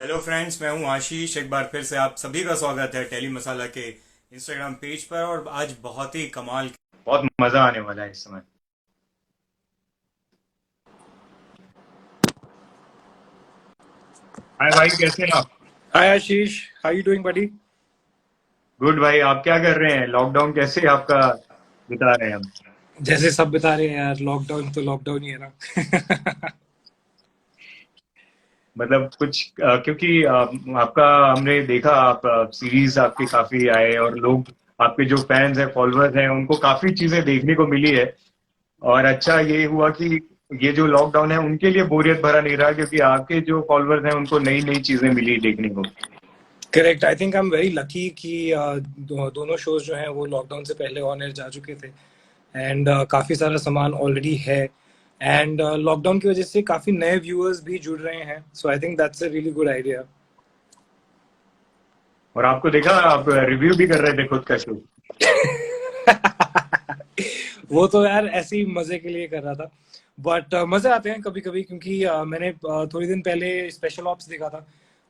Hello friends, मैं हूं आशीष। एक बार फिर से आप सभी का स्वागत है टेली मसाला के इंस्टाग्राम पेज पर। और आज बहुत ही कमाल, बहुत मजा आने वाला है इस समय। हाय भाई, कैसे हैं आप? Hi Ashish, how you doing, buddy? Good भाई। आप क्या कर रहे हैं? लॉकडाउन कैसे आपका बिता रहे हैं हम? जैसे सब बता रहे हैं यार, लॉकडाउन तो लॉकडाउन ही है ना। मतलब कुछ क्योंकि आपका हमने देखा, आप सीरीज आपके काफी आए और लोग, आपके जो फैंस हैं, फॉलोअर्स हैं, उनको काफी चीजें देखने को मिली है। और अच्छा ये हुआ कि ये जो लॉकडाउन है उनके लिए बोरियत भरा नहीं रहा, क्योंकि आपके जो फॉलोअर्स हैं उनको नई नई चीजें मिली देखने को। Correct, I think I am very lucky कि दोनों शोज जो हैं वो लॉकडाउन से पहले ऑन एयर जा चुके थे। एंड काफ़ी सारा सामान ऑलरेडी है। एंड लॉकडाउन की वजह से काफ़ी नए व्यूअर्स भी जुड़ रहे हैं, so I think that's a really good idea. और आपको देखा, आप रिव्यू भी कर रहे थे खुद का शो। वो तो यार ऐसे ही मजे के लिए कर रहा था। बट मजे आते हैं कभी कभी, क्योंकि मैंने थोड़ी दिन पहले स्पेशल ऑप्स देखा था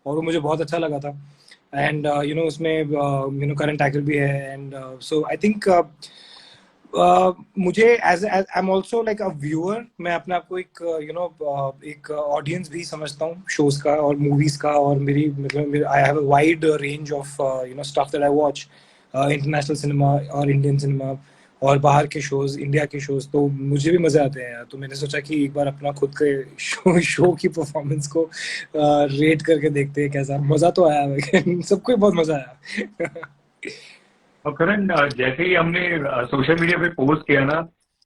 और वो मुझे बहुत अच्छा लगा था। एंड उसमें करण टैकर भी है। एंड सो आई थिंक मुझे as I am also like a viewer, मैं अपने आप को एक एक ऑडियंस भी समझता हूँ शोज का और मूवीज का। और मेरी मतलब I have a wide range of stuff that I watch, international cinema और इंडियन सिनेमा और बाहर के शोज, इंडिया के शोज। तो मुझे भी मजे आते हैं यार, तो मैंने सोचा कि एक बार अपना खुद के शो की परफॉर्मेंस को रेट करके देखते हैं कैसा मजा तो आया। सबको ही बहुत मजा आया। और करण, जैसे ही हमने सोशल मीडिया पे पोस्ट किया ना,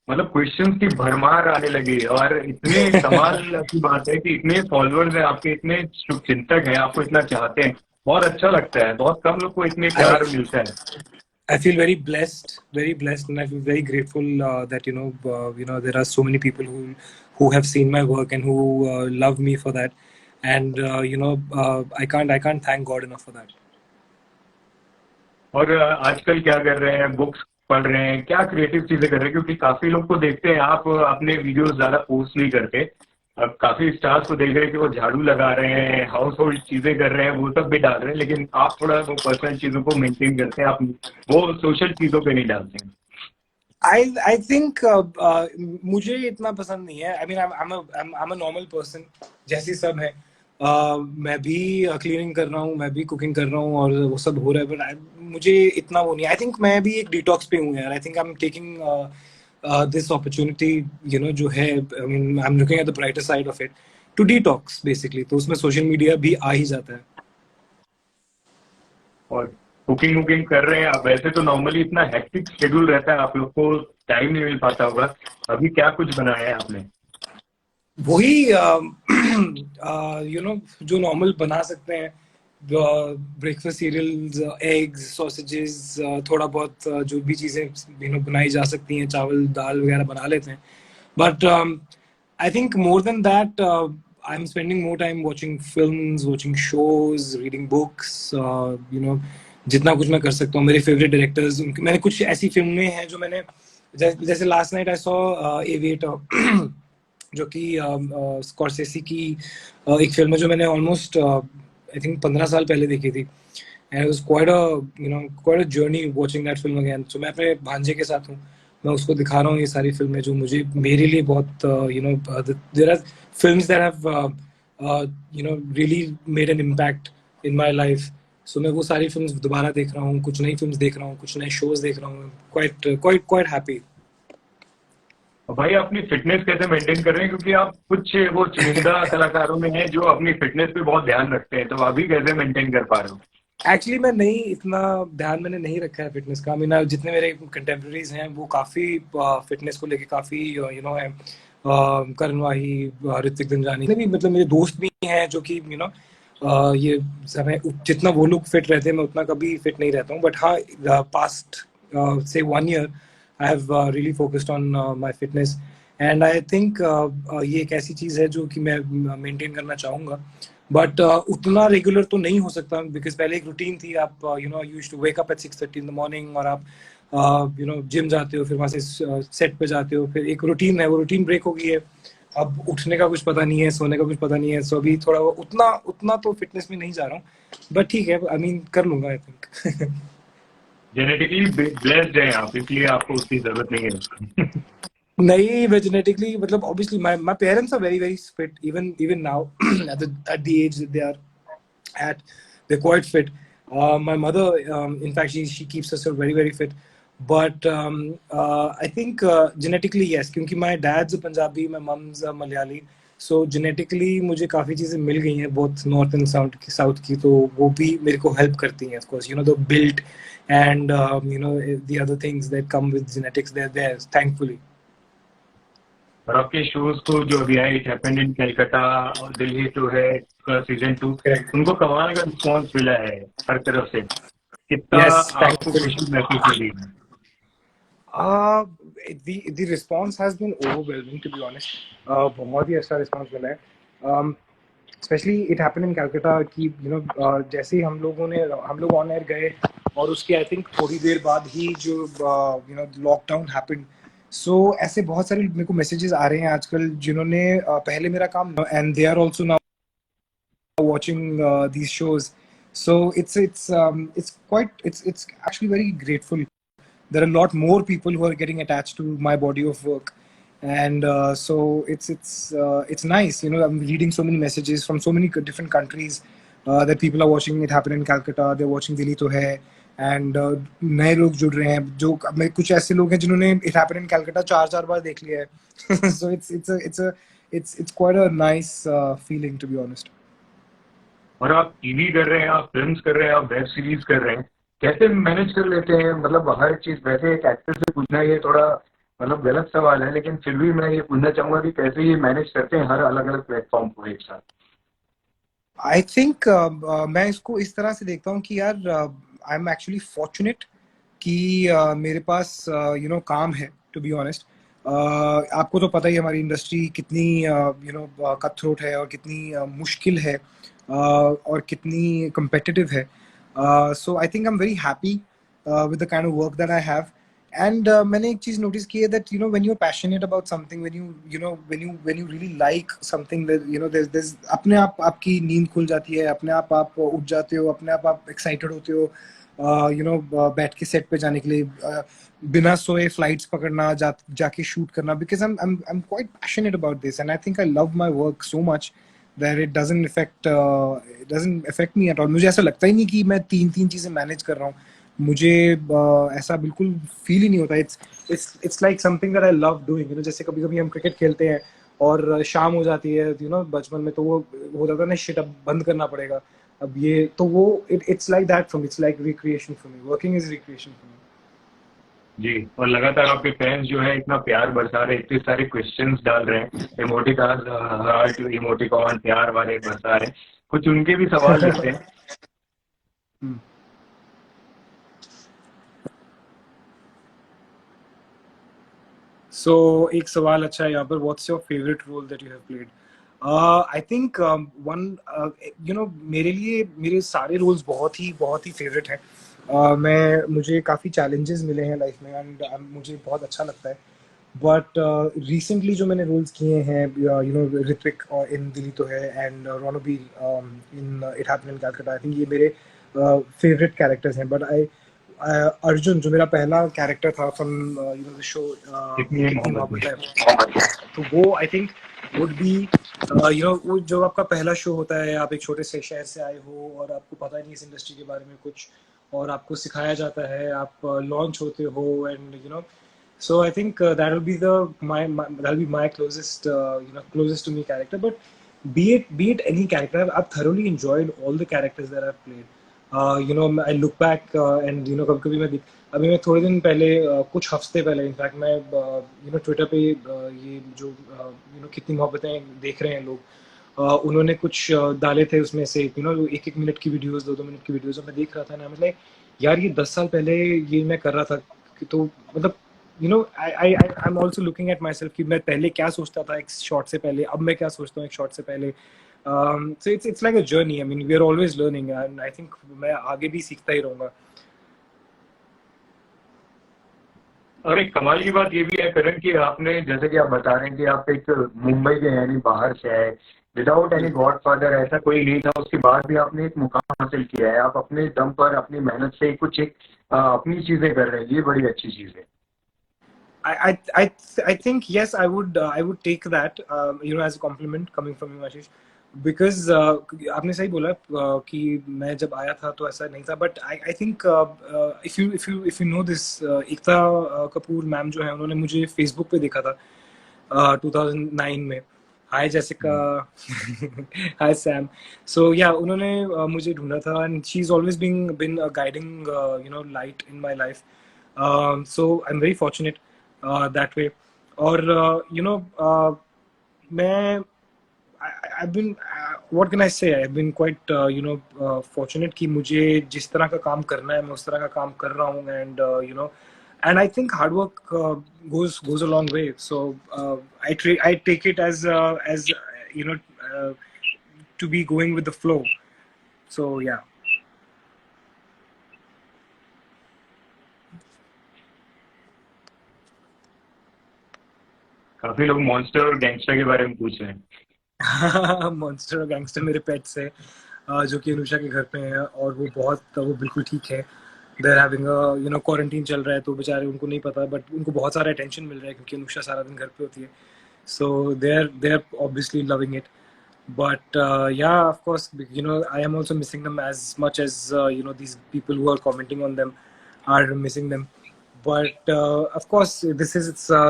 मतलब क्वेश्चंस की भरमार आने लगी। और इतने कमाल की बात है कि इतने फॉलोअर्स हैं आपके, इतने शुभचिंतक हैं, आपको इतना चाहते हैं। बहुत अच्छा लगता है, बहुत कम लोग को इतने आई प्यार मिलता है। I feel very blessed, and I feel very grateful that there are so many people who have seen my work and who love me for that. And I can't thank God enough for that. और आजकल क्या कर रहे हैं? Books पढ़ रहे हैं? क्या क्रिएटिव चीजें कर रहे हैं? क्योंकि काफी लोग को देखते हैं, आप अपने वीडियोस ज्यादा पोस्ट नहीं करते। अब काफी स्टार्स को देख रहे हैं कि वो झाड़ू लगा रहे हैं, हाउस होल्ड चीजें कर रहे हैं, वो सब भी डाल रहे हैं, लेकिन आप थोड़ा वो पर्सनल चीजों को मेंटेन करते हैं, आप वो सोशल चीजों पे नहीं डालते हैं। I think मुझे इतना पसंद नहीं है। I mean I'm a normal person, जैसी सब है। मैं भी क्लीनिंग कर रहा हूँ, मैं भी कुकिंग कर रहा हूँ और वो सब हो रहा है। बट मुझे इतना वो नहीं। आई थिंक मैं भी एक डिटॉक्स पे हूँ यार। I think I am taking this opportunity, जो है। I mean I am looking at the brighter side of it to detox basically. तो उसमें सोशल मीडिया भी आ ही जाता है। और कुकिंग वुकिंग कर रहे हैं आप? वैसे तो नॉर्मली इतना हेक्टिक शेड्यूल रहता है, आप लोग को टाइम नहीं मिल पाता होगा। अभी क्या कुछ बनाया है आपने? वही जो नॉर्मल बना सकते हैं, ब्रेकफास्ट सीरियल्स, एग्स, सॉसेजेस, थोड़ा बहुत जो भी चीज़ें बनाई जा सकती हैं, चावल दाल वगैरह बना लेते हैं। But I think more than that I am spending more time watching films, watching shows, reading books. जितना कुछ मैं कर सकता हूँ, मेरे फेवरेट डायरेक्टर्स, मैंने कुछ ऐसी फिल्में हैं जो मैंने, जैसे last night I saw aviator, जो कि स्कॉर्सेसी की एक फिल्म है, जो मैंने ऑलमोस्ट आई थिंक 15 साल पहले देखी थी। And it was quite a journey watching that film again. So मैं अपने भांजे के साथ हूँ, मैं उसको दिखा रहा हूँ ये सारी फिल्में जो मुझे, मेरे लिए बहुत there are films that have really made an impact in my life. So मैं वो सारी फिल्म्स दोबारा देख रहा हूँ, कुछ नई फिल्म्स देख रहा हूँ, कुछ नए शोज देख रहा हूँ। Quite quite quite happy. और भाई, अपनी फिटनेस कैसे मेंटेन कर रहे हैं? क्योंकि आप कुछ वो चुनिंदा कलाकारों में हैं जो अपनी फिटनेस पे बहुत ध्यान रखते हैं, तो अभी कैसे मेंटेन कर पा रहे हो? एक्चुअली मैं नहीं, इतना ध्यान मैंने नहीं रखा है फिटनेस का। मीना जितने मेरे कंटेम्प्रेरीज हैं वो काफ़ी फिटनेस को लेके काफ़ी है। करण वाही, ऋतिक दंजानी, जितने भी मतलब मेरे दोस्त भी हैं जो कि ये समय जितना वो लोग फिट रहते हैं, मैं उतना कभी फिट नहीं रहता हूँ। बट हाँ, पास्ट से 1 year I have really focused on my fitness. And I think ये एक ऐसी चीज़ है जो कि मैं मेंटेन करना चाहूँगा। बट उतना रेगुलर तो नहीं हो सकता, बिकॉज पहले एक रूटीन थी। आप used to wake up at 6:30 in the morning, और आप जिम जाते हो, फिर वहाँ से सेट पे जाते हो, फिर एक रूटीन है, वो रूटीन ब्रेक हो गई है। अब उठने का कुछ पता नहीं है, सोने का कुछ पता नहीं है, सो अभी थोड़ा उतना उतना तो फिटनेस में नहीं जा रहा हूँ, बट ठीक है, आई मीन कर लूंगा आई थिंक। जेनेटिकली ब्लेस्ड हैं आप, इसलिए आपको उसकी जरूरत नहीं है। नहीं, मैं जेनेटिकली मतलब obviously my parents are very very fit, even even now at the age they are at. They're quite fit. My mother, in fact, she keeps herself very very fit. But I think genetically yes, क्योंकि my dad's a Punjabi, my mom's a Malayali. So genetically मुझे काफ़ी चीज़ें मिल गई हैं both north and south की, तो वो भी मेरे को help करती हैं, of course, you know, the build and you know, the other things that come with genetics, they're there thankfully. और आपके शोज को जो अभी आए, इट हैपेंड इन कलकत्ता और दिल्ली टू है सीजन 2, Correct. उनको कमाल का रिस्पॉन्स मिला है हर तरफ से, कितना Yes, आपको thankfully. खुशी महसूस होती है? Uh, the response has been overwhelming, to be honest. बहुत ही अच्छा response मिला है. Especially it happened in Calcutta कि you know जैसे ही हम लोग on air गए, और उसके I think थोड़ी देर बाद ही जो you know lockdown happened. So ऐसे बहुत सारे मेरे को messages आ रहे हैं आजकल जिन्होंने पहले मेरा काम, and they are also now watching these shows. So it's actually very grateful. There are a lot more people who are getting attached to my body of work, and so it's nice, you know. I'm reading so many messages from so many different countries that people are watching it happen in Calcutta, they're watching Dili to Hai, and नए लोग जुड़ रहे हैं, जो मैं कुछ ऐसे लोग हैं जिन्होंने it happened in Calcutta चार चार बार देख लिया है. So it's quite a nice feeling, to be honest. और आप टीवी कर रहे हैं, आप फिल्म्स कर रहे हैं, आप वेब सीरीज कर रहे हैं, कैसे मैनेज कर लेते हैं? मतलब हर चीज, वैसे एक एक्टर से पूछना ये थोड़ा मतलब गलत सवाल है, लेकिन फिर भी मैं ये पूछना चाहूंगा कि कैसे ये मैनेज करते हैं हर अलग अलग प्लेटफॉर्म को एक साथ? आई थिंक मैं इसको इस तरह से देखता हूँ कि यार आई एम एक्चुअली फॉर्चुनेट कि मेरे पास यू नो काम है, टू बी ऑनेस्ट. आपको तो पता ही है हमारी इंडस्ट्री कितनी यू नो कट थ्रोट है, और कितनी मुश्किल है, और कितनी competitive है. So I think I am very happy with the kind of work that I have. And मैंने एक चीज नोटिस की है that you know when you're passionate about something, when you really like something, that you know there's अपने आप आपकी नींद खुल जाती है, अपने आप उठ जाते हो, अपने आप एक्साइटेड होते हो, यू नो बैठ के सेट पे जाने के लिए, बिना सोए फ्लाइट्स पकड़ना, जाके शूट करना, because I'm quite passionate about this, and I think I love my work so much that it doesn't affect me at all. मुझे ऐसा लगता ही नहीं कि मैं तीन तीन चीजें मैनेज कर रहा हूँ. मुझे ऐसा बिल्कुल फील ही नहीं होता. It's like something that I love doing, you know. जैसे कभी कभी हम क्रिकेट खेलते हैं और शाम हो जाती है, यू नो, बचपन में तो वो हो जाता है ना, शिट अब बंद करना पड़ेगा, अब ये तो वो, it's like that for me. It's like recreation for me. Working is recreation for me. जी, और लगातार आपके फैंस जो है इतना प्यार बरसा रहे हैं, इतने सारे क्वेश्चंस डाल रहे हैं, इमोटिकॉन, हार्ट इमोटिकॉन, प्यार वाले बरसा रहे हैं, कुछ उनके भी सवाल लेते हैं. सो एक सवाल अच्छा है यहाँ पर, what's your favourite role that you have played? I think one, you know, मेरे लिए मेरे सारे रोल्स बहुत ही फेवरेट हैं. मुझे काफ़ी चैलेंजेस मिले हैं लाइफ में, एंड मुझे बहुत अच्छा लगता है. बट रिसेंटली जो मैंने रोल्स किए हैं, यू नो, ऋत्विक इन दिल्ली तो है, and Ranbir in it happened in Calcutta, I think ये मेरे फेवरेट कैरेक्टर्स हैं. बट अर्जुन जो मेरा पहला कैरेक्टर था from you know the show कितनी कितनी मोहब्बत मोहब्बत है. है, तो वो I think would be, you know, वो जो आपका पहला शो होता है, आप एक छोटे से शहर से आए हो और आपको पता नहीं इस इंडस्ट्री के बारे में कुछ, और आपको सिखाया जाता है, आप लॉन्च होते हो, and you know, so I think that will be that'll be my closest to me character. But be it any character, I've thoroughly enjoyed all the characters that I've played. You know, I look back and you know, कभी मैं अभी मैं थोड़े दिन पहले, कुछ हफ्ते पहले इनफैक्ट, मैं यू नो ट्विटर पे ये जो यू नो कितनी मोहब्बतें देख रहे हैं लोग, उन्होंने कुछ डाले थे उसमें से, यू नो, एक एक मिनट की वीडियोस, दो दो मिनट की वीडियोस, मैं देख रहा था ना, मतलब यार ये 10 साल पहले ये मैं कर रहा था. तो मतलब you know, I am also looking at my self कि मैं पहले क्या सोचता था एक शॉट से पहले, अब मैं क्या सोचता हूँ एक शॉट से पहले. So it's like a journey. I mean we are always learning, and I think मैं आगे भी सीखता ही रहूँगा. और एक कमाल की बात ये भी है करण कि आपने जैसे कि आप बता रहे हैं कि आप एक मुंबई के यानी बाहर से आए विदाउट एनी गॉडफादर, ऐसा कोई नहीं था, उसके बाद भी आपने एक मुकाम हासिल किया है, आप अपने दम पर अपनी मेहनत से कुछ एक अपनी चीजें कर रहे हैं, ये बड़ी अच्छी चीज है। I think yes, I would take that as a compliment coming from you, Ashish, because आपने सही बोला कि मैं जब आया था तो ऐसा नहीं था, but I think if you know this, Ekta Kapoor ma'am जो है उन्होंने मुझे फेसबुक पे देखा था 2009 में। हाय जेसिका, हाय सैम। सो या उन्होंने मुझे ढूंढा था, and she is always been a guiding light in my life. So I am very fortunate that way। और मैं I've been what can I say, I've been quite fortunate कि मुझे जिस तरह का काम करना है मैं उस तरह का काम कर रहा हूँ, and I think hard work goes a long way, so I take it as you know uh, to be going with the flow, so yeah। काफी लोग मॉन्स्टर और गैंगस्टर के बारे में पूछ रहे हैं। मॉन्स्टर और गैंगस्टर मेरे पेट्स है, जो कि अनुषा के घर पे हैं, और वो बिल्कुल ठीक है। देर हैविंग क्वारंटीन चल रहा है, तो बेचारे उनको नहीं पता, बट उनको बहुत सारा अटेंशन मिल रहा है क्योंकि अनुषा सारा दिन घर पे होती है। So they are obviously loving it, but yeah, of course, I am also missing them as much as these people who are commenting on them are missing them. But of course, this is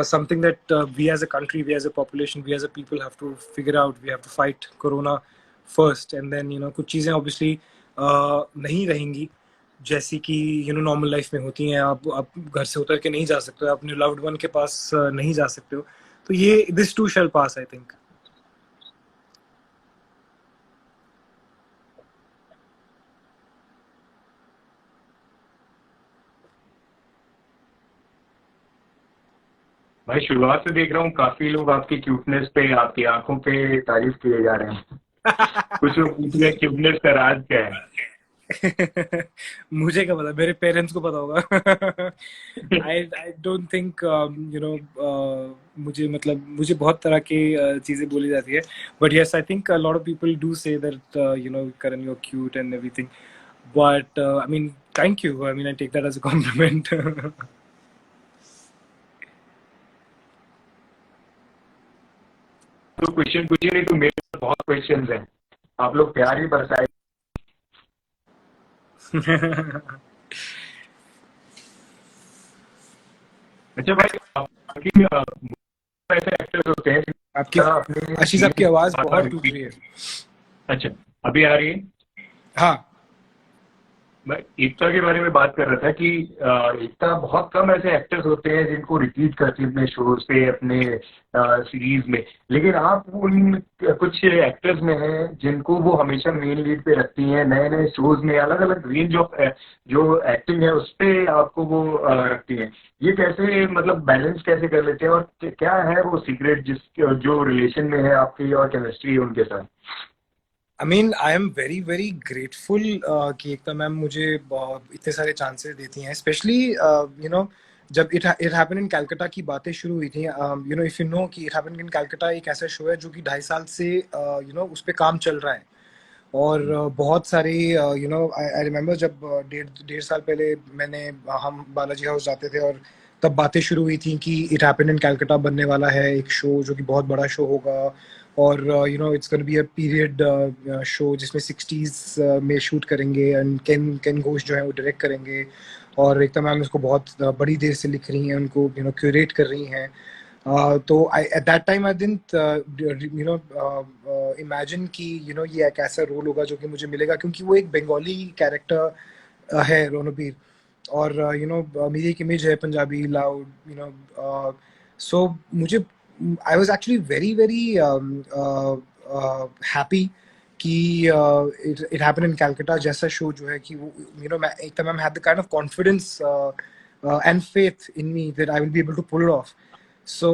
something that we as a country, we as a population, we as a people have to figure out. We have to fight corona first, and then कुछ चीजें obviously नहीं रहेंगी जैसी कि normal life में होती हैं। आप घर से उतर के नहीं जा सकते हो, अपने लव्ड वन के पास नहीं जा सकते हो, तो ये this to shell pass, I think. भाई शुरुआत से देख रहा हूँ काफी लोग आपकी क्यूटनेस पे, आपकी आंखों पे तारीफ किए जा रहे हैं। कुछ लोग पूछ रहे हैं क्यूटनेस का राज क्या है। मुझे क्या पता, मेरे पेरेंट्स को पता होगा। आई डोंट थिंक मुझे बहुत तरह की चीजें बोली जाती है, but yes, I think a lot of people do say that Karan you are cute and everything, but I mean thank you, I mean I take that as a compliment. तो question पूछिए, नहीं तो मेरे पास बहुत क्वेश्चंस हैं, आप लोग प्यार ही बरसाए। अच्छा भाई, आपकी ऐसे एक्टर्स होते हैं आपकी आशीष, आपकी आवाज बहुत टूट रही है। अच्छा, अभी आ रही है? हाँ, मैं एकता के बारे में बात कर रहा था कि एकता, बहुत कम ऐसे एक्टर्स होते हैं जिनको रिपीट करती है अपने शोज पे, अपने सीरीज में, लेकिन आप उन कुछ एक्टर्स में हैं जिनको वो हमेशा मेन लीड पे रखती हैं, नए नए शोज में अलग अलग रेंज ऑफ जो एक्टिंग है उस पे आपको वो रखती हैं। ये कैसे, मतलब बैलेंस कैसे कर लेते हैं, और क्या है वो सीक्रेट जो रिलेशन में है आपकी और केमिस्ट्री है उनके साथ? I mean, I am very very grateful कि एकता मैम मुझे इतने सारे चांसेस देती हैं, स्पेशली जब इट हैपेंड इन कलकत्ता की बातें शुरू हुई थी। इफ यू नो कि इट हैपेंड इन कलकत्ता एक ऐसा शो है जो कि 2.5 साल से उस पर काम चल रहा है, और बहुत सारे आई रिमेम्बर जब डेढ़ साल पहले हम बालाजी हाउस जाते थे, और तब बातें शुरू हुई थी कि इट हैपेंड इन कलकत्ता बनने वाला है एक शो जो कि बहुत बड़ा शो होगा, और it's gonna be a period show जिसमें 60s में शूट करेंगे, एंड केन घोष जो है वो डायरेक्ट करेंगे, और एकता मैम उसको बहुत बड़ी देर से लिख रही हैं, उनको क्यूरेट कर रही हैं। तो at that time I didn't imagine कि ये एक ऐसा रोल होगा जो कि मुझे मिलेगा, क्योंकि वो एक बंगाली कैरेक्टर है रणबीर, और मेरी एक इमेज है पंजाबी लाउड, सो मुझे I was actually very very happy कि इट हैपेंड इन कलकत्ता जैसा शो जो है कि वो एक ma'am had the kind of confidence and faith in me that I will be able to pull it off. So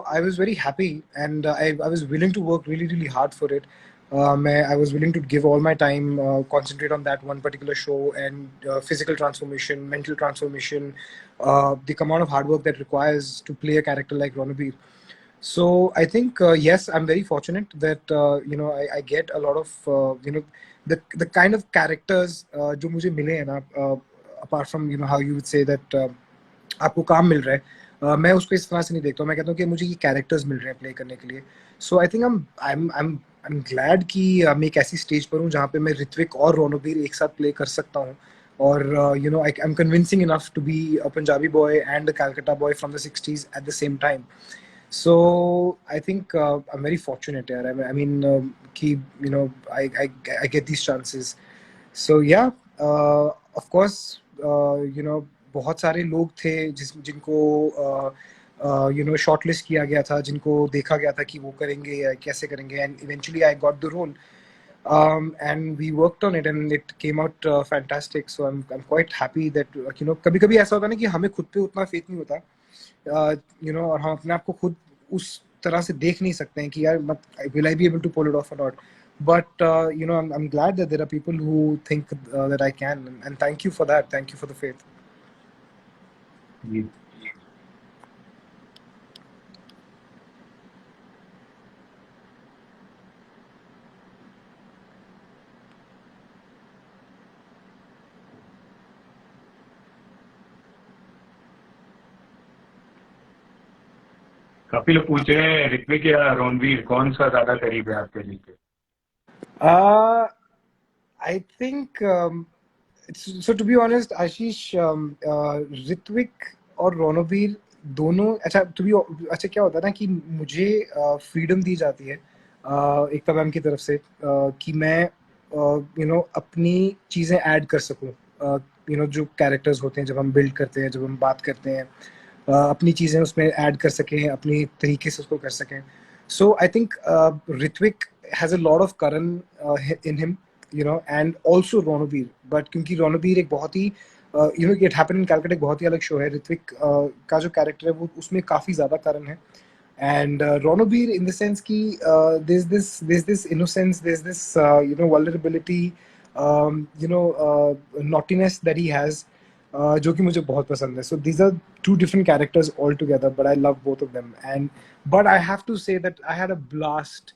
I was very happy, and I was willing to work really really hard for it. I was willing to give all my time, concentrate on that one particular show, and physical transformation, mental transformation, the amount of hard work that requires to play a character like Ronabir. So I think yes, I'm very fortunate that I get a lot of the kind of characters जो मुझे मिले हैं ना, apart from how you would say that आपको काम मिल रहा है, मैं उसको इस तरह से नहीं देखता हूँ. मैं कहता हूँ कि मुझे ये कैरेक्टर्स मिल रहे हैं प्ले करने के लिए. So I think I am glad कि मैं एक ऐसी स्टेज पर हूँ जहाँ पे मैं ऋत्विक और रोनबीर एक साथ प्ले कर सकता हूँ. और I am convincing enough to be a Punjabi boy and a Calcutta boy from the 60s at the same time. So I think I'm very fortunate here. I mean, कि I get these chances. So yeah, of course, बहुत सारे लोग थे जिनको shortlist किया गया था, जिनको देखा गया था कि वो करेंगे या कैसे करेंगे, and eventually I got the role. And we worked on it and it came out fantastic. So I'm quite happy that कभी-कभी ऐसा होता है ना कि हमें खुद पे उतना फेथ नहीं होता, और हम अपने आप को खुद उस तरह से देख नहीं सकते हैं कि यार will I be able to pull it off or not. But I'm glad that there are people who think that I can, and thank you for that. Thank you for the faith. जी. काफी लोग पूछ रहे हैं ऋत्विक या रणवीर कौन सा ज्यादा करीब है आपके दिल के? I think so to be honest, Ashish, Ritwik और रणबीर दोनों अच्छा क्या होता है ना कि मुझे फ्रीडम दी जाती है एकता मैम की तरफ से, कि मैं अपनी चीज़ें ऐड कर सकूं, जो कैरेक्टर्स होते हैं जब हम बिल्ड करते हैं, जब हम बात करते हैं, अपनी चीज़ें उसमें ऐड कर सकें, अपनी तरीके से उसको कर सकें. So I think Ritwik has a lot of Karan in him, and also Ronabir. But क्योंकि Ronabir एक बहुत ही It Happened in Calcutta एक बहुत ही अलग शो है, ऋत्विक का जो कैरेक्टर है वो उसमें काफी ज्यादा कारण है. And Ronabir in the sense कि there's this innocence, there's this vulnerability, naughtiness that he has, जो कि मुझे बहुत पसंद है. So these are two different characters altogether, but I love both of them. But I have to say that I had a blast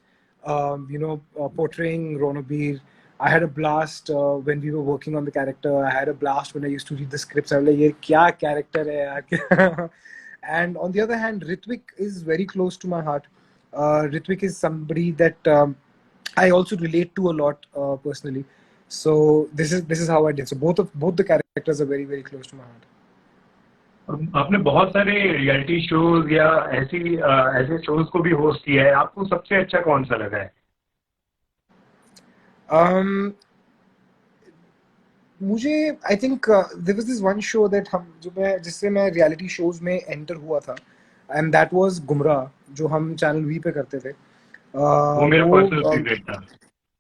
portraying Ronabir. I had a blast when we were working on the character. I had a blast when I used to read the scripts. I was like, "ये क्या character है यार?" And on the other hand, Ritwik is very close to my heart. Ritwik is somebody that I also relate to a lot personally. So this is how I did. So both the characters are very very close to my heart. आपने बहुत सारे reality shows या ऐसे shows को भी host किया है, आपको सबसे अच्छा कौन सा लगा है? मुझे I think there was this one show that जिससे मैं रियलिटी शोज में एंटर हुआ था, एंड दैट वाज गुमराह, जो हम चैनल वी पे करते थे. वो मेरा पर्सनल फेवरेट था.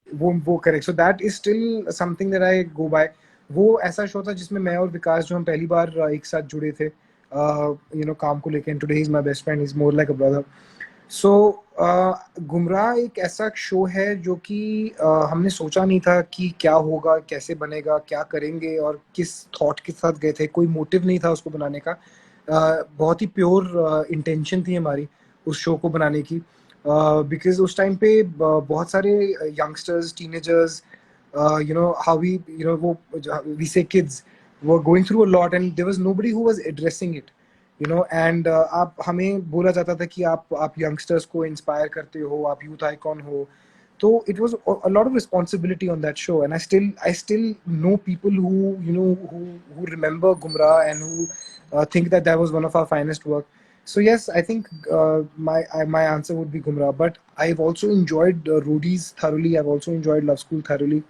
वो correct. So that is still something that I go by. वो ऐसा शो था जिसमें मैं और विकास जो हम पहली बार एक साथ जुड़े थे काम को लेके. Today is my best friend, is more like a brother. So Gumraah एक ऐसा शो है जो कि हमने सोचा नहीं था कि क्या होगा, कैसे बनेगा, क्या करेंगे और किस थॉट के साथ गए थे. कोई मोटिव नहीं था उसको बनाने का. बहुत ही प्योर इंटेंशन थी हमारी उस शो को बनाने की, बिकॉज उस टाइम पे बहुत सारे youngsters, teenagers, how we say kids were going through a lot and there was nobody who was addressing it. And आप हमें बोला जाता था कि आप यंगस्टर्स को इंस्पायर करते हो, आप यूथ आइकॉन हो. तो it was a lot of responsibility on that show, and I still know people who remember Gumrah and who think that was one of our finest work. So yes, I think my answer would be Gumrah. But I've also enjoyed Roadies thoroughly. I've also enjoyed Love School thoroughly.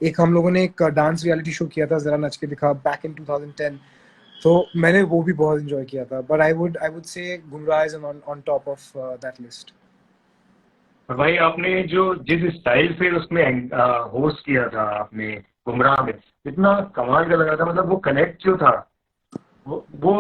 एक हम लोगों ने एक dance reality show किया था, जरा नच के दिखा, बैक इन 2010. तो मैंने वो भी बहुत एंजॉय किया था. बट आई वुड से गुमराह is on top of that list. भाई आपने जिस स्टाइल से उसमें होस्ट किया था आपने गुमराह में, इतना कमाल का लगा था. मतलब वो कनेक्ट जो था वो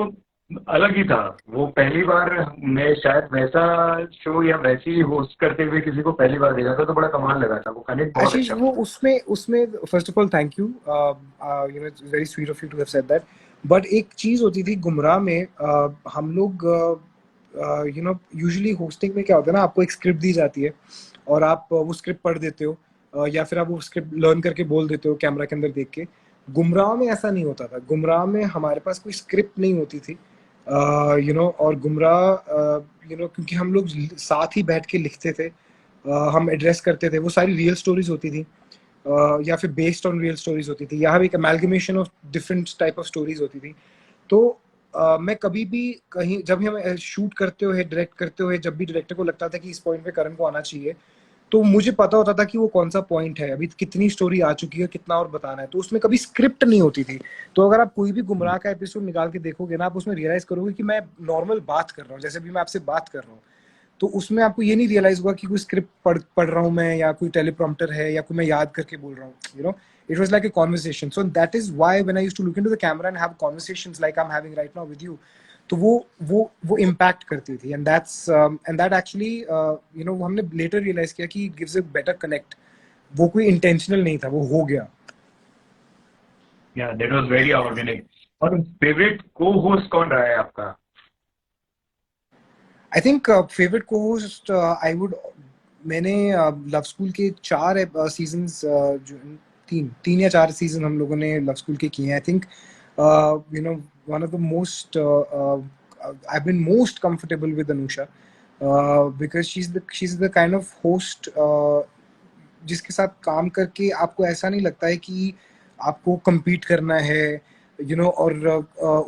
अलग ही था वो। पहली बार मैं शायद वैसा शो या वैसी होस्ट करते हुए किसी को पहली बार देखा था, तो बड़ा कमाल लगा था, वो कनेक्ट बहुत आशीष, अच्छा वो था। उसमें उसमें first of all thank you, you know it's very sweet of you to have said that. But एक चीज होती थी गुमराह में, हम लोग यू नो यूजुअली होस्टिंग में क्या होता है ना, आपको एक स्क्रिप्ट दी जाती है और आप वो स्क्रिप्ट पढ़ देते हो, या फिर आप वो स्क्रिप्ट लर्न करके बोल देते हो कैमरा के अंदर देख के। गुमराह में ऐसा नहीं होता था। गुमराह में हमारे पास कोई स्क्रिप्ट नहीं होती थी, यू नो। और गुमराह यू नो क्योंकि हम लोग साथ ही बैठ के लिखते थे, हम एड्रेस करते थे, वो सारी रियल स्टोरीज होती थी, या फिर बेस्ड ऑन रियल स्टोरीज होती थी, यहाँ भी एक amalgamation of different type of stories होती थी। तो मैं कभी भी कहीं जब भी हम शूट करते हुए डायरेक्ट करते हुए, जब भी डायरेक्टर को लगता था कि इस पॉइंट पे करण को आना चाहिए, तो मुझे पता होता था कि वो कौन सा पॉइंट है, अभी कितनी स्टोरी आ चुकी है, कितना और बताना है। तो उसमें कभी स्क्रिप्ट नहीं होती थी। तो अगर आप कोई भी गुमराह का एपिसोड निकाल के देखोगे ना, आप उसमें रियलाइज करोगे कि मैं नॉर्मल बात कर रहा हूँ, जैसे भी मैं आपसे बात कर रहा हूँ। तो उसमें आपको ये नहीं रियलाइज होगा कि कोई स्क्रिप्ट पढ़ रहा हूँ मैं, या कोई टेलीप्रॉम्प्टर है, या कोई मैं याद करके बोल रहा हूँ, you know. It was like a conversation. So that is why when I used to look into the camera and have conversations like I am having right now with you, तो वो इम्पैक्ट करती थी। And that actually you know हमने later realise किया कि gives a better connect. वो कोई intentional नहीं था, वो हो गया। या दैट वाज वेरी ऑर्गेनिक। और फेवरेट को होस्ट कौन रहा है आपका? आई थिंक फेवरेट को होस्ट आई वुड, मैंने लव स्कूल के 4 सीजन्स, जो तीन तीन या 4 सीजन हम लोगों ने लव स्कूल के किए हैं। I think you know one of the most I been most comfortable with Anusha, because she is the kind of host जिसके साथ काम करके आपको ऐसा नहीं लगता है कि आपको compete करना है, यू नो। और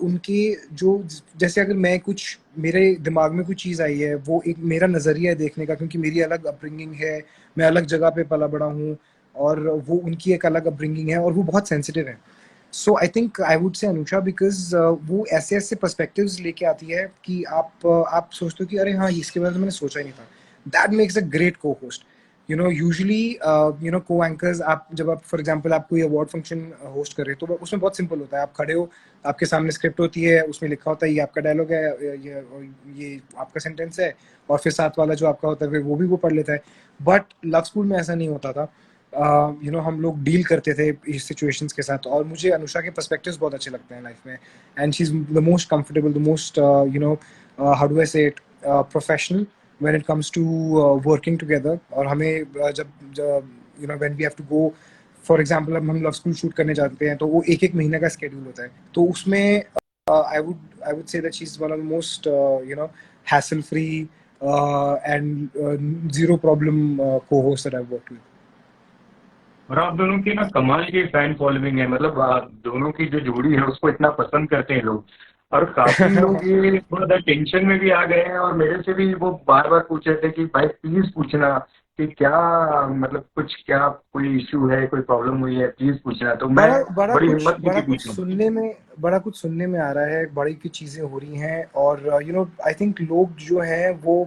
उनके जो, जैसे अगर मैं कुछ, मेरे दिमाग में कुछ चीज़ आई है, वो एक मेरा नज़रिया है देखने का, क्योंकि मेरी अलग अपब्रिंगिंग है, मैं अलग जगह पे पला बड़ा हूँ, और वो उनकी एक अलग अपब्रिंगिंग है, और वो बहुत सेंसिटिव है। So I think I would say Anusha, because वो ऐसे ऐसे पर्सपेक्टिव्स लेके आती है कि आप सोचते हो कि अरे हाँ, इसके बारे में मैंने सोचा ही नहीं था। दैट मेक्स अ ग्रेट को host. You know usually you know को एंकर्स, आप जब आप फॉर एग्जांपल आप कोई अवार्ड फंक्शन होस्ट कर रहे हो, तो उसमें बहुत सिंपल होता है। आप खड़े हो, आपके सामने स्क्रिप्ट होती है, उसमें लिखा होता है ये आपका डायलॉग है, ये आपका सेंटेंस है, और फिर साथ वाला जो आपका होता है फिर वो भी वो पढ़ लेता है। बट लव स्कूल में ऐसा नहीं होता था। यू नो हम लोग डील करते थे इस सिचुएशंस के साथ, और मुझे अनुषा के पर्सपेक्टिव्स बहुत अच्छे लगते हैं लाइफ में। And she is the most comfortable, the most you know how do I say it, professional when it comes to working together। और हमें जब you know when we have to go, for example अब हम love school shoot करने जाते हैं, तो वो एक एक महीने का स्केड्यूल होता है। तो उसमें I would say that she's one of the most you know hassle free and zero problem co-hosts that I've worked with। और आप दोनों की ना कमाल की फैन फॉलोइंग है, मतलब आप दोनों की जो जोड़ी है उसको इतना पसंद करते हैं लोग। और काफी लोग ये थोड़ा सा टेंशन में भी आ गए हैं, और मेरे से भी वो बार बार पूछ रहे थे कि भाई प्लीज पूछना कि क्या, मतलब कुछ क्या कोई इश्यू है, कोई प्रॉब्लम हुई है, प्लीज पूछना। तो मैं बड़ी हिम्मत की थी पूछूं। बड़ा कुछ सुनने में आ रहा है, बड़ी की चीजें हो रही हैं। और यू नो आई थिंक लोग जो हैं वो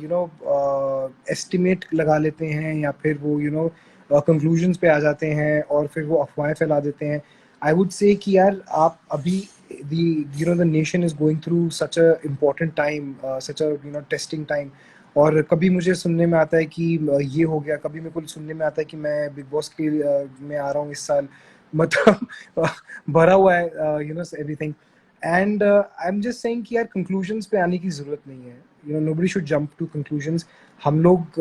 यू नो एस्टिमेट लगा लेते हैं, या फिर वो यू नो कंक्लूजन्स पे आ जाते हैं, और फिर वो अफवाहें फैला देते हैं। आई वुड से कि यार आप अभी the nation is going through such a important time, such a you know testing time. और कभी मुझे सुनने में आता है कि ये हो गया, कभी मेरे को सुनने में आता है कि मैं बिग बॉस के में आ रहा हूँ इस साल, मतलब भरा हुआ है you know everything. And I am just saying कि यार कंक्लूजन्स पे आने की जरूरत नहीं है। You know nobody should jump to conclusions. हम लोग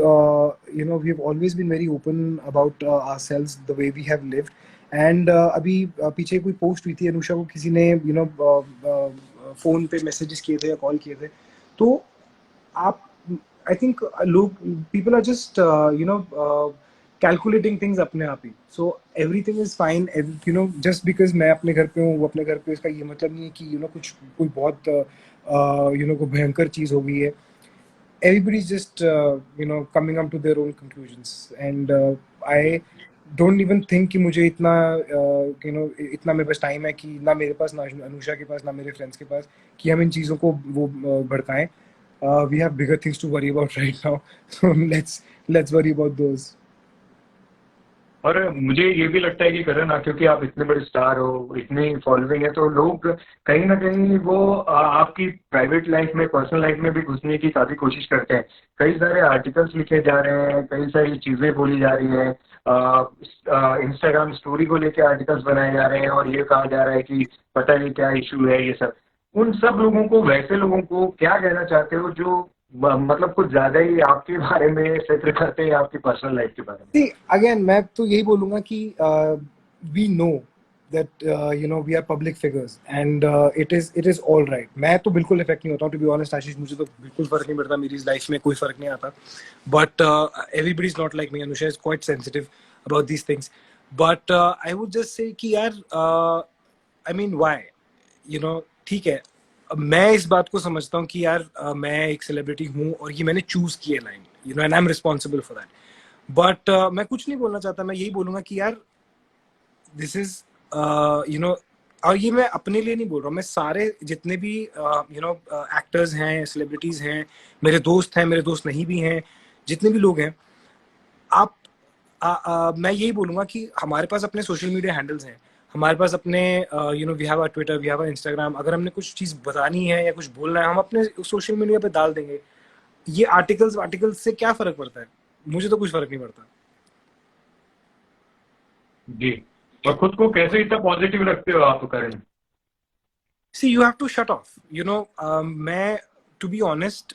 you know we have always been very open about ourselves, the way we have lived. And अभी पीछे कोई पोस्ट हुई थी, अनुषा को किसी ने यू नो फोन पे मैसेजेस किए थे या कॉल किए थे। तो आप, आई थिंक लोग, people are just you know calculating things अपने आप ही। So everything is fine, you know just because मैं अपने घर पे हूँ, वो अपने घर पे, इसका ये मतलब नहीं है कि यू नो कुछ कोई बहुत यू नो कोई भयंकर चीज हो गई है। everybody is just you know coming up to their own conclusions, and I don't even think कि मुझे इतना you know इतना मेरे पास टाइम है कि ना मेरे पास, ना अनुषा के पास, ना मेरे फ्रेंड्स के पास, कि हम इन चीज़ों को वो भड़काएं। We have bigger things to worry about right now, so let's worry about those। और मुझे ये भी लगता है कि करण, क्योंकि आप इतने बड़े स्टार हो, इतनी फॉलोइंग है, तो लोग कहीं ना कहीं वो आपकी प्राइवेट लाइफ में, पर्सनल लाइफ में भी घुसने की काफी कोशिश करते हैं। कई सारे आर्टिकल्स लिखे जा रहे हैं, कई सारी चीजें बोली जा रही हैं, इंस्टाग्राम स्टोरी को लेकर आर्टिकल्स बनाए जा रहे हैं, और ये कहा जा रहा है कि पता नहीं क्या इशू है ये सब। उन सब लोगों को, वैसे लोगों को क्या कहना चाहते हो जो मतलब कुछ ज्यादा ही आपके बारे में फिक्र करते हैं, आपकी पर्सनल लाइफ के बारे में? See, again, मैं तो यही बोलूंगा कि we know that you know we are public figures and it is all right. मैं तो बिल्कुल इफेक्ट नहीं होता हूँ, to be honest आशीष, मुझे तो बिल्कुल फर्क नहीं पड़ता, मेरी लाइफ में कोई फर्क नहीं आता. But everybody is not like me. Anusha is quite sensitive about these things. But I would just say कि यार I mean why, you know, ठीक है, मैं इस बात को समझता हूँ कि यार मैं एक सेलिब्रिटी हूँ और ये मैंने चूज की है line, you know, and I am responsible for that. But मैं कुछ नहीं बोलना चाहता, मैं यही बोलूंगा कि यार दिस इज यू नो, और ये मैं अपने लिए नहीं बोल रहा हूँ, मैं सारे जितने भी यू नो एक्टर्स हैं, सेलिब्रिटीज हैं, मेरे दोस्त हैं, मेरे दोस्त नहीं भी हैं, जितने भी लोग हैं, आप मैं यही बोलूंगा कि हमारे पास अपने सोशल मीडिया हैंडल्स हैं, हमारे पास अपने you know we have a Twitter, we have a Instagram. अगर हमने कुछ चीज बतानी है या कुछ बोलना है, हम अपने सोशल मीडिया पे डाल देंगे. ये आर्टिकल्स से क्या फर्क पड़ता है? मुझे तो कुछ फर्क नहीं पड़ता. जी, और खुद को कैसे इतना पॉजिटिव रखते हो आप करण? See, you have to shut off. You know, मैं to be honest,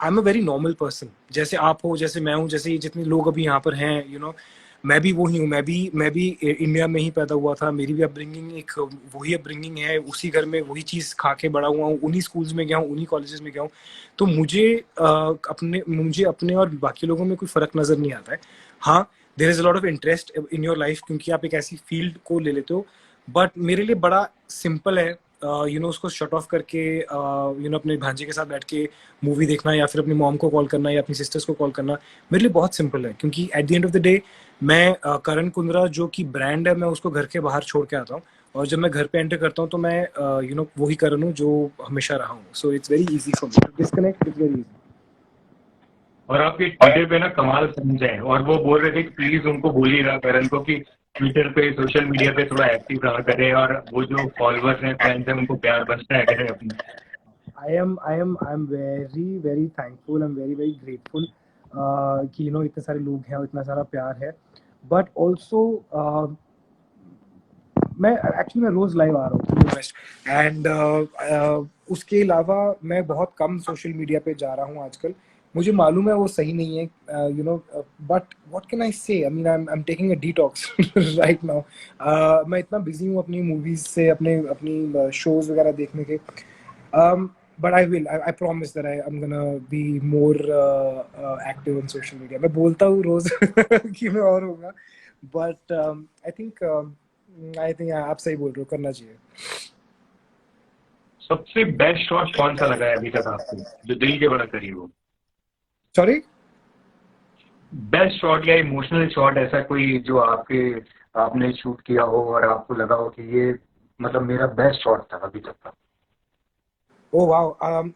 I'm a very normal person. जैसे आप हो, जैसे मैं हूँ, जैसे ये जितने लोग अभी यहाँ पर हैं, you know, मैं भी वही हूँ. मैं भी इंडिया में ही पैदा हुआ था. मेरी भी अपब्रिंगिंग एक वही अपब्रिंगिंग है. उसी घर में वही चीज़ खा के बड़ा हुआ हूँ. उन्हीं स्कूल्स में गया हूँ, उन्हीं कॉलेजेस में गया हूँ. तो मुझे अपने और बाकी लोगों में कोई फर्क नजर नहीं आता है. हाँ, there is a lot of interest in your life, क्योंकि आप एक ऐसी फील्ड को ले लेते हो. बट मेरे लिए बड़ा सिंपल है, यू नो, उसको शट ऑफ करके यू नो अपने भांजे के साथ बैठ के मूवी देखना, या फिर अपनी मॉम को कॉल करना, या अपनी सिस्टर्स को कॉल करना. मेरे लिए बहुत सिंपल है, क्योंकि at the end of the day मैं करण कुंद्रा जो कि ब्रांड है, मैं उसको घर के बाहर छोड़ के आता हूँ. और जब मैं घर पे एंटर करता हूँ तो मैं यू नो वही करण हूँ जो हमेशा रहा हूँ. So it's very easy for me to disconnect. It's very easy. और आपके ट्विटर पे ना कमाल फैंस हैं, और वो बोल रहे थे कि प्लीज उनको बोलिएगा करण को कि ट्विटर पे, सोशल मीडिया पे थोड़ा एक्टिव रहा करें, और वो जो फॉलोअर्स हैं, फैंस हैं, उनको प्यार बरसाया करें अपने. I am very thankful. I'm very grateful कि you know इतने सारे लोग हैं और इतना सारा प्यार है. But also मैं रोज लाइव आ रहा हूँ एंड उसके अलावा मैं बहुत कम सोशल मीडिया पे जा रहा हूँ आजकल. मुझे मालूम है वो सही नहीं है, you know, but what can I say. I mean I am taking a detox right now. मैं इतना बिजी हूँ अपनी मूवीज से, अपनी शोज वगैरह देखने के. But I promise that I am gonna be more active on social media. मैं बोलता हूँ रोज कि मैं और होगा, बट आई थिंक आप सही बोल रहे हो, करना चाहिए. सबसे बेस्ट शॉट कौन सा लगा है अभी तक आपको, जो दिल के बड़ा करीब हो? सॉरी, बेस्ट शॉट या इमोशनल शॉट, ऐसा कोई जो आपने शूट किया हो और आपको लगा हो कि ये मतलब मेरा बेस्ट शॉट था अभी तक का? Oh wow.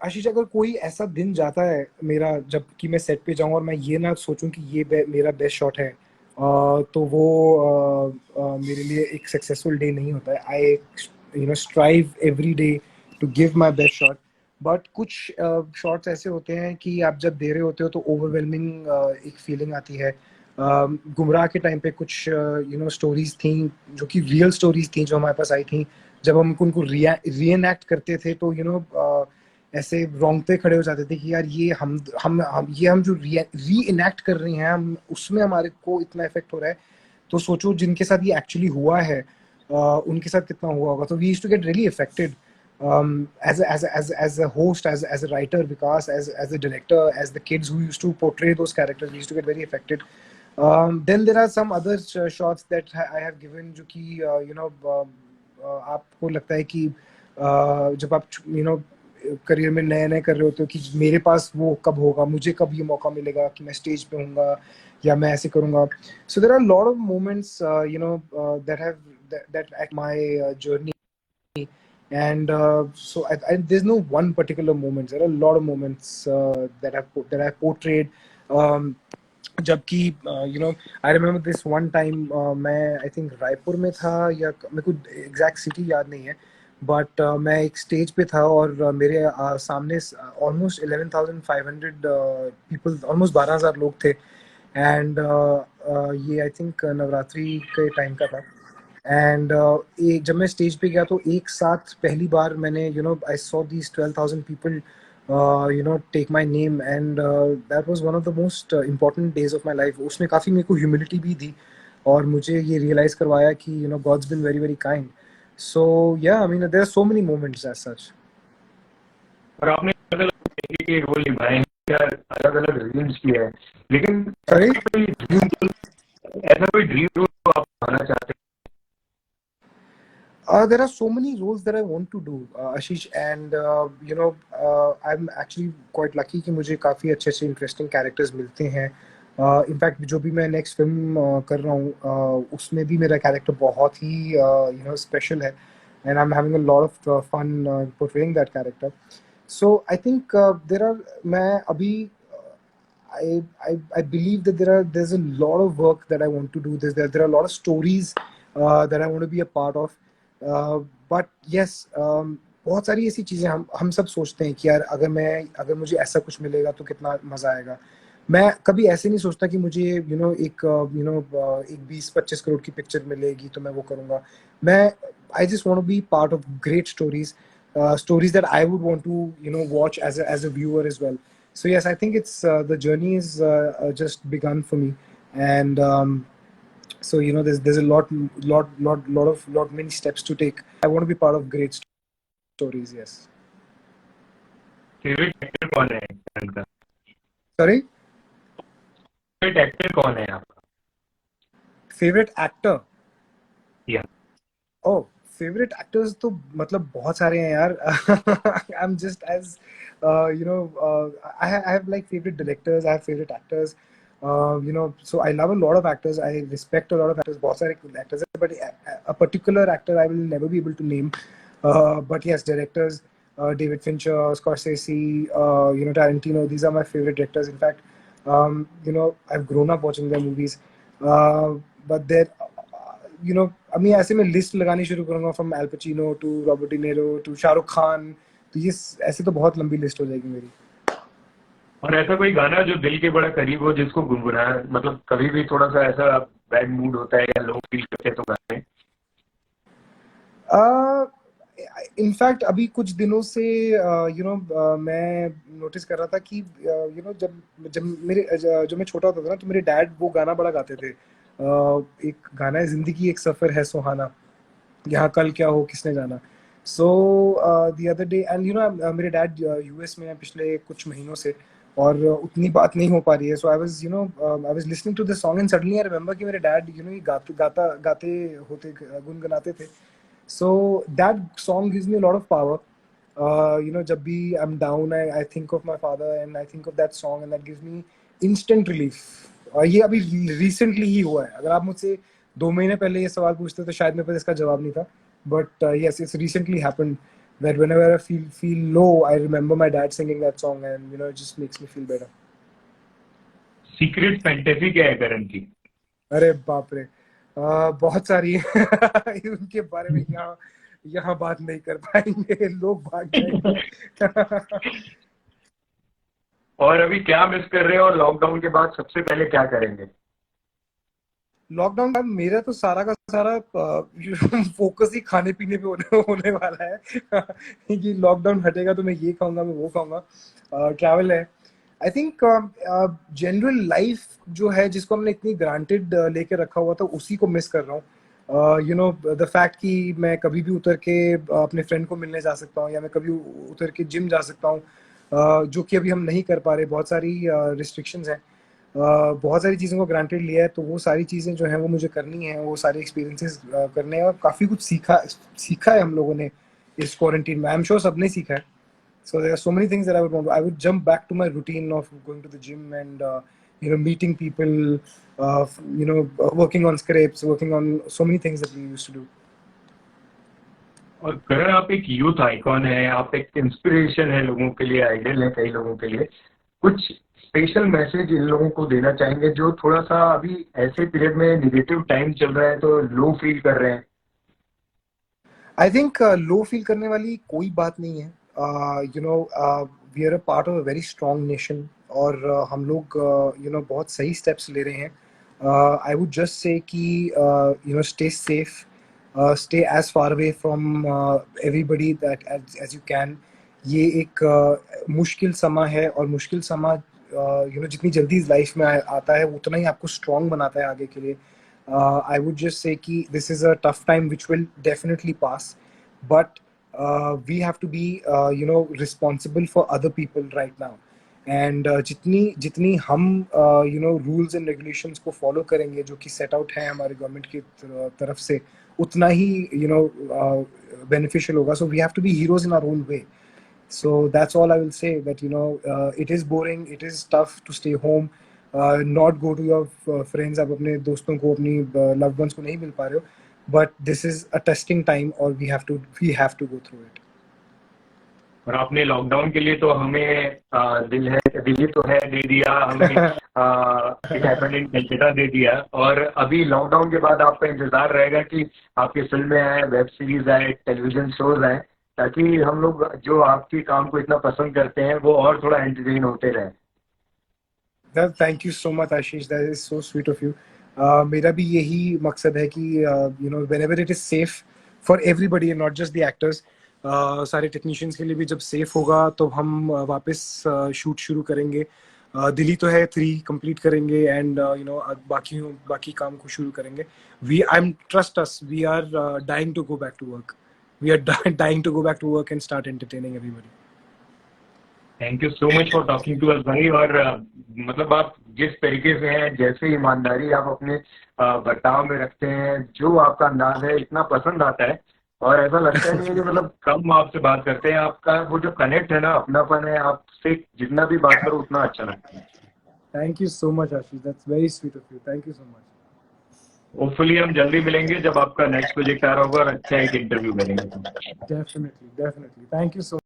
आशीष, अगर कोई ऐसा दिन जाता है मेरा जब कि मैं सेट पे जाऊं और मैं ये ना सोचूं कि ये मेरा बेस्ट शॉट है, तो वो मेरे लिए एक सक्सेसफुल डे नहीं होता है. I you know strive every day to give my best shot. But कुछ शॉट्स ऐसे होते हैं कि आप जब दे रहे होते हो तो ओवरवेलमिंग एक फीलिंग आती है. गुमराह के टाइम पे कुछ यू नो स्टोरीज थी जो कि रियल स्टोरीज थी जो हमारे पास आई थी. जब हम उनको रीएनैक्ट करते थे तो यू नो ऐसे रोंगटे खड़े हो जाते थे कि यार ये हम जो री इनैक्ट कर रहे हैं, हम उसमें हमारे को इतना इफेक्ट हो रहा है. तो सोचो जिनके साथ ये एक्चुअली हुआ है उनके साथ कितना हुआ होगा. तो we used to get really affected as a host, as a writer, Vikas, as a director, as the kids who used to portray those characters, we used to get very affected. Then there are some other shots that I have given जो कि you know आपको लगता है कि जब आप you know career में नए नए कर रहे होते हो कि मेरे पास वो कब होगा, मुझे कब ये मौका मिलेगा कि मैं स्टेज पे होऊंगा या मैं ऐसे करूंगा. So there are lot of moments you know that at my journey, and so there's no one particular moment. There are a lot of moments that I've portrayed. जबकि you know I remember this one time, मैं I think Raipur में था, या मेरे को exact city याद नहीं है, बट मैं एक स्टेज पे था और मेरे सामने ऑलमोस्ट 11,500 पीपल, ऑलमोस्ट 12,000 लोग थे। एंड ये आई थिंक नवरात्रि के टाइम का था। एंड जब मैं स्टेज पे गया तो एक साथ पहली बार मैंने I saw these 12,000 people take my name, and that was one of the most important days of my life. उसने काफ़ी मेरे को ह्यूमिलिटी भी दी और मुझे ये रियलाइज करवाया कि God's been very very kind. So yeah I mean there are so many moments as such. और आपने अलग अलग के रोल निभाए हैं, अलग अलग रील्स किए हैं, लेकिन सॉरी। ऐसा कोई ड्रीम रोल तो आप पाना चाहते There are so many roles that I want to do, Ashish, and I'm actually quite lucky कि मुझे काफ़ी अच्छे अच्छे interesting characters मिलते हैं। इनफैक्ट जो भी मैं नेक्स्ट फिल्म कर रहा हूँ, उसमें भी मेरा कैरेक्टर बहुत ही स्पेशल है, and I am having a lot of fun portraying that character. So I think there are, मैं अभी I believe that there's a lot of work that I want to do. There are a lot of stories that I want to be a part of. But yes, बहुत सारी ऐसी चीजें हम सब सोचते हैं कि यार अगर मुझे ऐसा कुछ मिलेगा तो कितना मजा आएगा। मैं कभी ऐसे नहीं सोचता कि मुझे एक 20-25 करोड़ की पिक्चर मिलेगी तो मैं वो करूंगा। मैं I just want to be part of great stories, stories that I would want to watch as a viewer as well. So yes, I think it's the journey is just begun for me, and so there's a lot many steps to take. I want to be part of great stories. Yes. Favourite actor कौन है film का? Sorry. Favourite actor कौन है आपका? Favorite actor? या Oh, favorite actors तो मतलब बहुत सारे हैं यार। I'm just as I have like favorite directors, I have favorite actors. So I love a lot of actors. I respect a lot of actors. बहुत सारे actors हैं, but a particular actor I will never be able to name. But yes, directors, David Fincher, Scorsese, Tarantino. These are my favorite directors. In fact, I've grown up watching their movies. But they're अब मैं ऐसे में list लगानी शुरू करूंगा, from Al Pacino to Robert De Niro to Shahrukh Khan, तो ये ऐसे तो बहुत लंबी लिस्ट हो जाएगी मेरी। और ऐसा कोई गाना जो दिल के बड़ा करीब हो, जिसको गुनगुनाया, मतलब कभी भी थोड़ा सा ऐसा बैड मूड होता है या लो फील करते हैं तो गाने? इनफैक्ट अभी कुछ दिनों से मैं नोटिस कर रहा था कि जब जब मेरे जो मैं छोटा होता था ना, तो मेरे डैड वो गाना बड़ा गाते थे। एक गाना है, जिंदगी एक सफर है सुहाना, यहाँ कल क्या हो किसने जाना। So the other day, and मेरे डैड यूएस में हैं पिछले कुछ महीनों से, और उतनी बात नहीं हो पा रही है। So I was listening to this song, and suddenly I remember कि मेरे डैड ये गाते होते, गुनगुनाते थे। So that song gives me a lot of power. जब भी I'm down, I think of my father and I think of that song, and that gives me instant relief. और ये अभी recently ही हुआ है। अगर आप मुझसे 2 महीने पहले ये सवाल पूछते तो शायद मेरे पास इसका जवाब नहीं था। But yes, it's recently happened that whenever I feel low, I remember my dad singing that song, and it just makes me feel better. Secret fantasy क्या है करण की? अरे बाप रे, बहुत सारी है। उनके बारे में यहाँ बात नहीं कर पाएंगे, लोग भाग जाएंगे। और अभी क्या मिस कर रहे हो, और लॉकडाउन के बाद सबसे पहले क्या करेंगे? लॉकडाउन का मेरा तो सारा का सारा फोकस ही खाने पीने पे होने वाला है। कि लॉकडाउन हटेगा तो मैं ये खाऊंगा, मैं वो खाऊंगा। ट्रैवल है। आई थिंक जनरल लाइफ जो है, जिसको हमने इतनी ग्रांटेड लेके रखा हुआ था, उसी को मिस कर रहा हूँ। द फैक्ट कि मैं कभी भी उतर के अपने फ्रेंड को मिलने जा सकता हूँ, या मैं कभी उतर के जिम जा सकता हूँ, जो कि अभी हम नहीं कर पा रहे। बहुत सारी रिस्ट्रिक्शंस हैं, बहुत सारी चीज़ों को ग्रांटेड लिया है, तो वो सारी चीज़ें जो हैं वो मुझे करनी है, वो सारे एक्सपीरियंसेस करने हैं। और काफ़ी कुछ सीखा है हम लोगों ने इस क्वारंटीन में। आई एम श्योर सबने सीखा है। So there are so many things that I would want. I would jump back to my routine of going to the gym and meeting people, working on scripts, working on so many things that we used to do. और करण, आप एक youth icon है, आप एक inspiration है लोगों के लिए, आइडल है कई लोगों के लिए। कुछ स्पेशल मैसेज इन लोगों को देना चाहेंगे जो थोड़ा सा अभी ऐसे पीरियड में निगेटिव टाइम चल रहा है तो लो फील कर रहे हैं? आई थिंक लो फील करने वाली कोई बात नहीं है. You know we are a part of a very strong nation, और हम लोग यू नो बहुत सही स्टेप्स ले रहे हैं. आई वुड जस्ट से कि you know stay safe, stay as far away from everybody that as you can. ये एक मुश्किल समा है, और मुश्किल समा यू नो जितनी जल्दी लाइफ में आता है उतना ही आपको स्ट्रॉन्ग बनाता है आगे के लिए. I would just say कि this is a tough time which will definitely pass, but we have to be you know responsible for other people right now. And जितनी हम you know rules and regulations को follow करेंगे जो कि set out है हमारे government की तरफ से, उतना ही you know beneficial होगा. So we have to be heroes in our own way. So that's all I will say, that you know it is boring, it is tough to stay home, not go to your friends. आप अपने दोस्तों को, अपनी loved ones को नहीं मिल पा रहे हो, but this is a testing time, or we have to go through it. और आपने लॉकडाउन के लिए तो हमें दिल्ली तो है दे दिया, हमें इट हैपेंड इन कलकत्ता दे दिया, और अभी लॉकडाउन के बाद आपका इंतजार रहेगा कि आपकी फिल्में आए, वेब सीरीज आए, टेलीविजन शोज आए, ताकि हम लोग जो आपके काम को इतना पसंद करते हैं वो और थोड़ा एंटरटेन होते रहे. Well, thank you so much, Ashish. That is so sweet of you. मेरा भी यही मकसद है कि you know whenever it is safe for everybody and not just the actors, सारे टेक्नीशियंस के लिए भी जब सेफ होगा तो हम वापस शूट शुरू करेंगे. दिल्ली तो है 3 कंप्लीट करेंगे, एंड यू नो बाकी काम को शुरू करेंगे. Trust us, we are dying to go back to work. We are dying to go back to work and start entertaining everybody. Thank you so much for talking to us भाई. और मतलब आप जिस तरीके से हैं, जैसे ईमानदारी आप अपने बर्ताव में रखते हैं, जो आपका अंदाज है इतना पसंद आता है, और ऐसा लगता नहीं है कि मतलब कम आपसे बात करते हैं. आपका वो जो कनेक्ट है ना, अपनापन है, आपसे जितना भी बात करो उतना अच्छा लगता है. Thank you so much, Ashish. That's very sweet of you. Thank you so much. Hopefully हम जल्दी मिलेंगे जब आपका नेक्स्ट प्रोजेक्ट आ रहा होगा और अच्छा एक इंटरव्यू करेंगे. Definitely. Thank you so much.